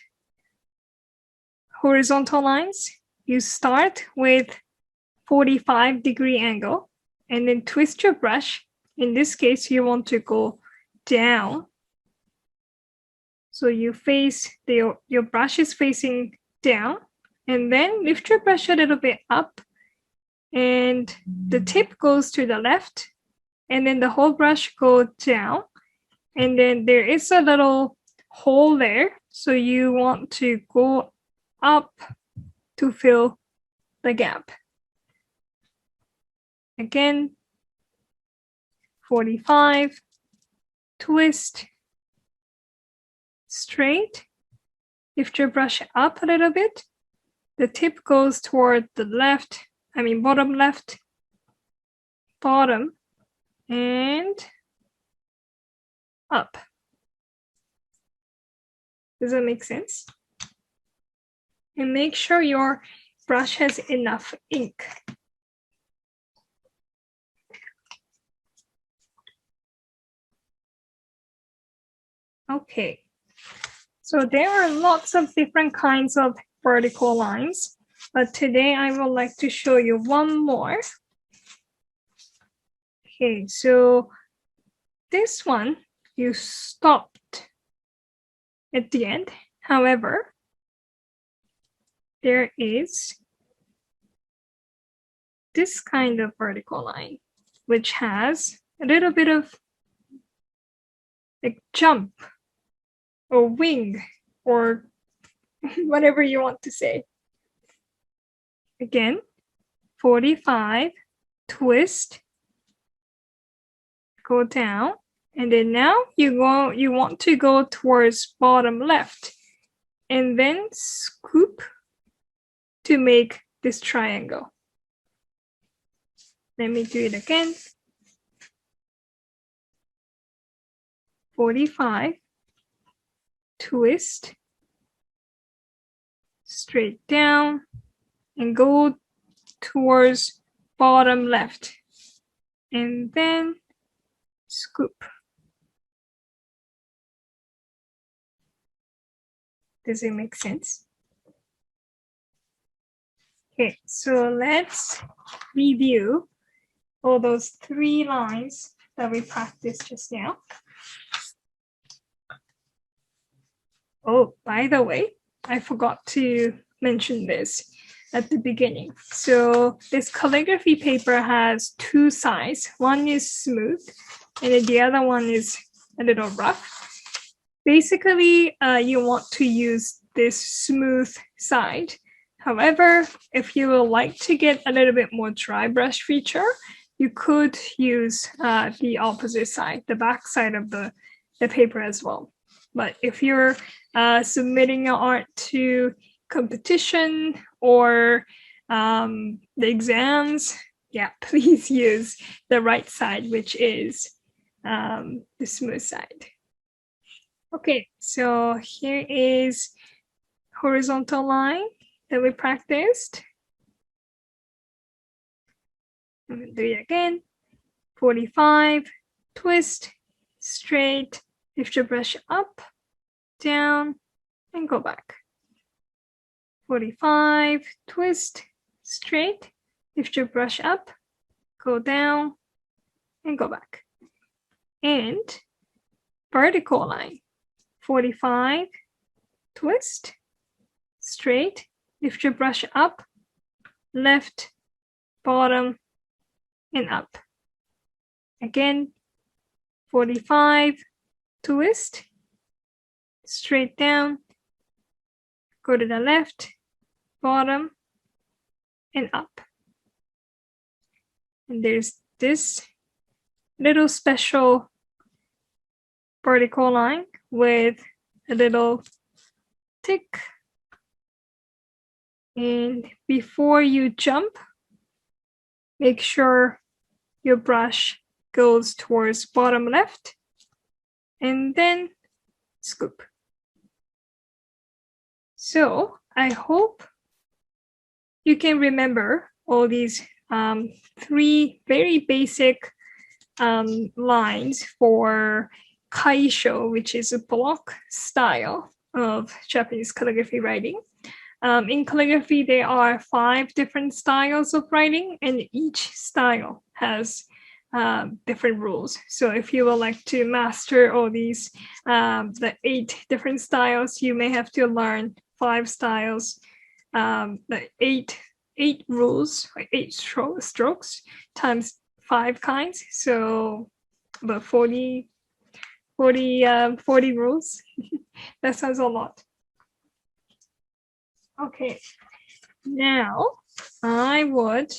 horizontal lines, you start with 45-degree angle and then twist your brush. In this case, you want to go down. So you face, your brush is facing down, and then lift your brush a little bit up, and the tip goes to the left, and then the whole brush goes down, and then there is a little hole there. So you want to go up to fill the gap. Again, 45, twist, straight, lift your brush up a little bit. The tip goes toward the left, bottom left, bottom, and up. Does that make sense? And make sure your brush has enough ink. Okay, so there are lots of different kinds of vertical lines, but today I would like to show you one more. Okay, so this one, you stopped at the end. However, there is this kind of vertical line, which has a little bit of like jump or wing or whatever you want to say. Again, 45, twist, go down, and then now you want to go towards bottom left, and then scoop to make this triangle. Let me do it again. 45, twist, straight down, and go towards bottom left, and then scoop. Does it make sense? Okay, so let's review all those 3 lines that we practiced just now. Oh, by the way, I forgot to mention this at the beginning. So this calligraphy paper has 2 sides. One is smooth, and then the other one is a little rough. Basically, you want to use this smooth side. However, if you would like to get a little bit more dry brush feature, you could use the opposite side, the back side of the paper as well. But if you're submitting your art to competition or the exams, yeah, please use the right side, which is the smooth side. Okay, so here is horizontal line that we practiced. I'm gonna do it again. 45, twist, straight, lift your brush up, down, and go back. 45, twist, straight, lift your brush up, go down, and go back. And vertical line, 45, twist, straight, lift your brush up, left, bottom, and up. Again, 45, twist, straight down, go to the left, bottom, and up. And there's this little special vertical line with a little tick. And before you jump, make sure your brush goes towards bottom left, and then scoop. So I hope you can remember all these three very basic lines for kaisho, which is a block style of Japanese calligraphy writing. In calligraphy, there are 5 different styles of writing, and each style has different rules. So if you would like to master all these, the 8 different styles, you may have to learn 5 styles, the 8 rules, 8 strokes times 5 kinds. So about 40 rules. That sounds a lot. Okay, now I would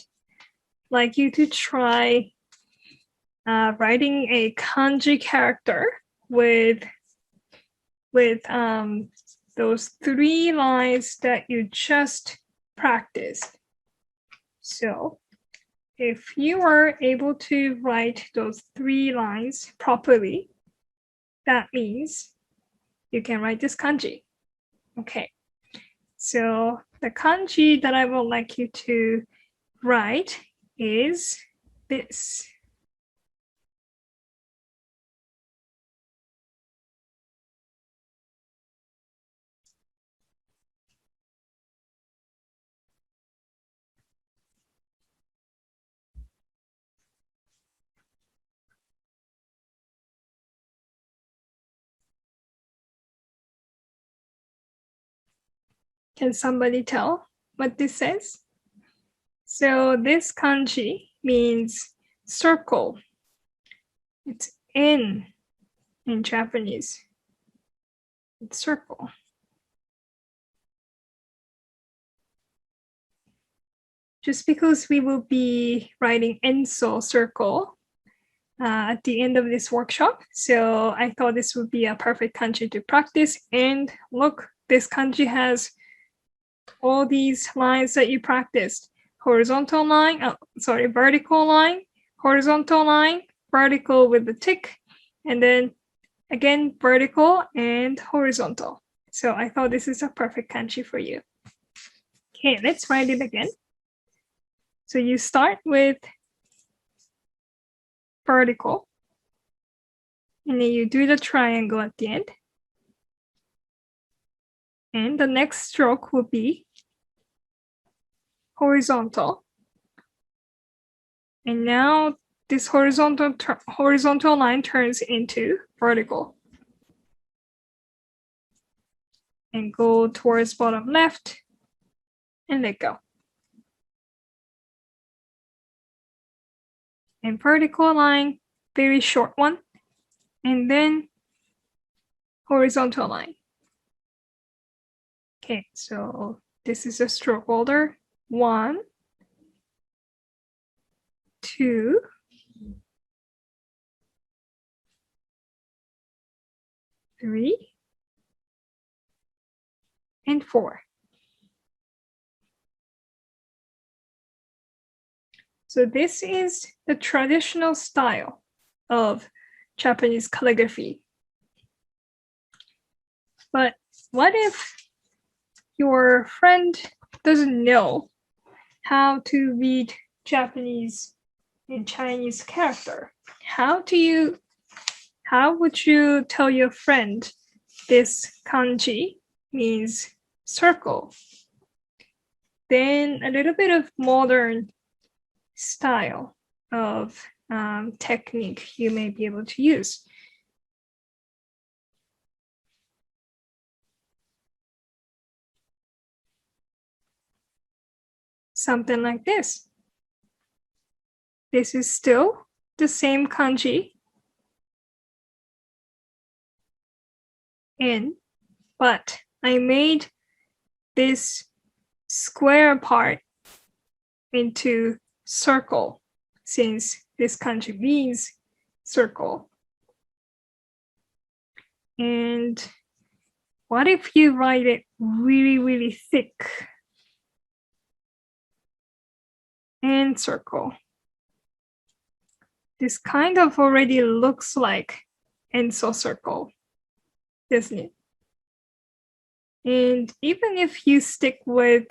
like you to try writing a kanji character with those 3 lines that you just practiced. So if you are able to write those 3 lines properly, that means you can write this kanji. Okay. So the kanji that I would like you to write is this. Can somebody tell what this says? So this kanji means circle. It's in Japanese. It's circle. Just because we will be writing enso circle at the end of this workshop, so I thought this would be a perfect kanji to practice. And look, this kanji has all these lines that you practiced. Horizontal line, vertical line, horizontal line, vertical with the tick, and then again, vertical and horizontal. So I thought this is a perfect kanji for you. Okay, let's write it again. So you start with vertical, and then you do the triangle at the end. And the next stroke will be horizontal. And now this horizontal line turns into vertical. And go towards bottom left and let go. And vertical line, very short one. And then horizontal line. Okay, so this is a stroke order. 1, 2, 3, and 4. So this is the traditional style of Japanese calligraphy. But what if your friend doesn't know how to read Japanese and Chinese character? How would you tell your friend this kanji means circle? Then a little bit of modern style of technique you may be able to use. Something like this. This is still the same kanji but I made this square part into circle, since this kanji means circle. And what if you write it really, really thick and circle? This kind of already looks like enso circle, doesn't it? And even if you stick with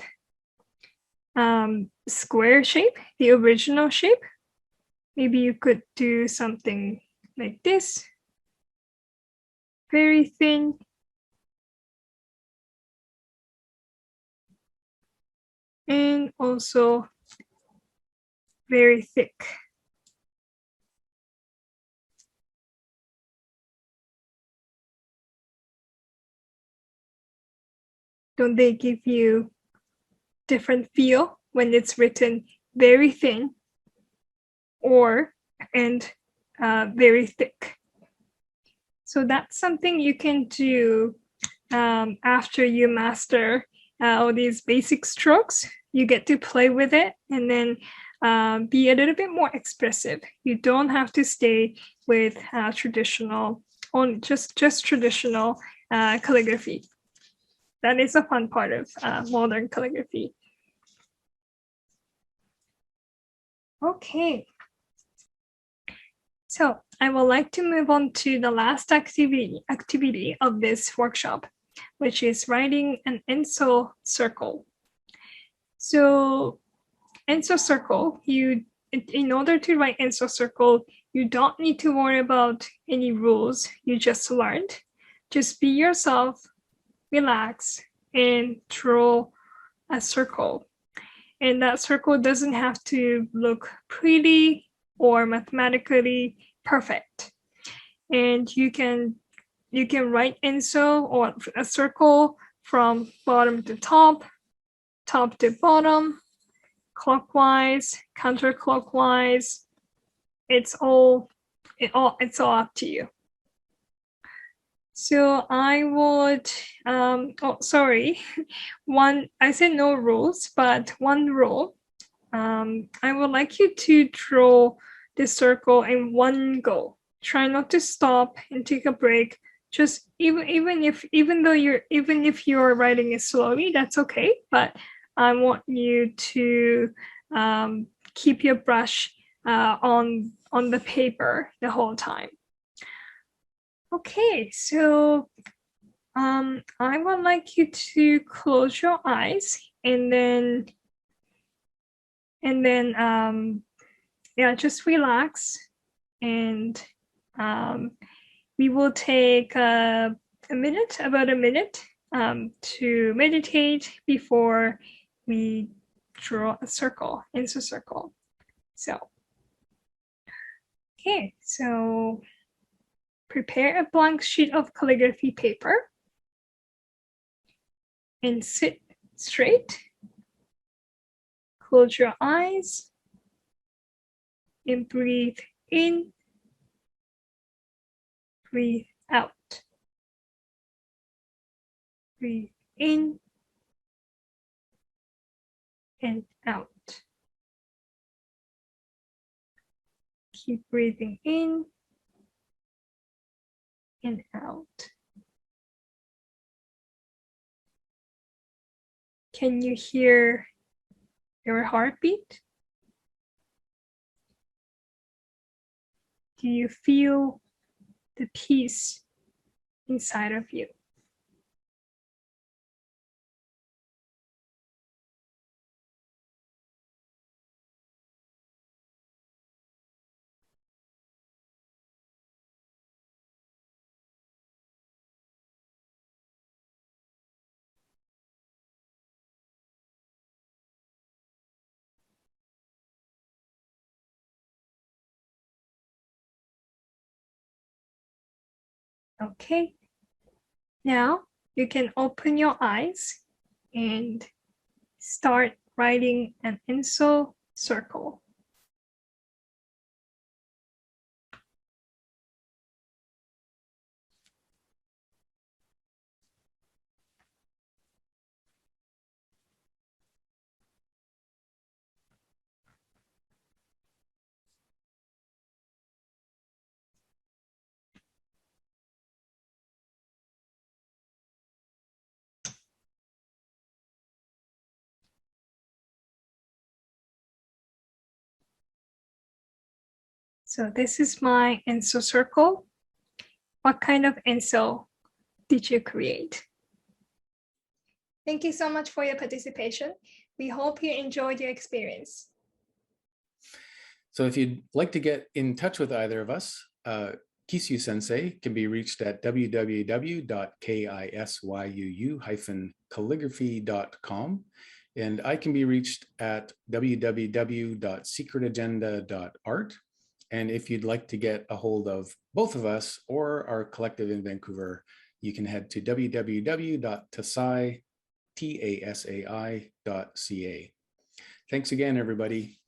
square shape, the original shape. Maybe you could do something like this, very thin. And also very thick. Don't they give you different feel when it's written very thin and very thick? So that's something you can do after you master all these basic strokes. You get to play with it and then be a little bit more expressive. You don't have to stay with traditional, just traditional calligraphy. That is a fun part of modern calligraphy. Okay. So I would like to move on to the last activity of this workshop, which is writing an enso circle. So enso circle, in order to write enso circle, you don't need to worry about any rules you just learned. Just be yourself, relax, and draw a circle. And that circle doesn't have to look pretty or mathematically perfect. And you can write enso or a circle from bottom to top to bottom, clockwise, counterclockwise. It's all up to you. So I would, I said no rules, but one rule. I would like you to draw the circle in one go. Try not to stop and take a break. Just even if you're writing it slowly, that's okay. But I want you to keep your brush on the paper the whole time. Okay, so I would like you to close your eyes and then just relax, and we will take about a minute to meditate before we draw a circle, enso circle. So, okay, so prepare a blank sheet of calligraphy paper and sit straight. Close your eyes and breathe in, breathe out. Breathe in and out. Keep breathing in and out. Can you hear your heartbeat? Do you feel the peace inside of you? Okay, now you can open your eyes and start writing an enso circle. So this is my enso circle. What kind of enso did you create? Thank you so much for your participation. We hope you enjoyed your experience. So if you'd like to get in touch with either of us, Kisyuu Sensei can be reached at www.kisyuu-calligraphy.com. And I can be reached at www.secretagenda.art. And if you'd like to get a hold of both of us or our collective in Vancouver, you can head to www.tasai.ca. Thanks again, everybody.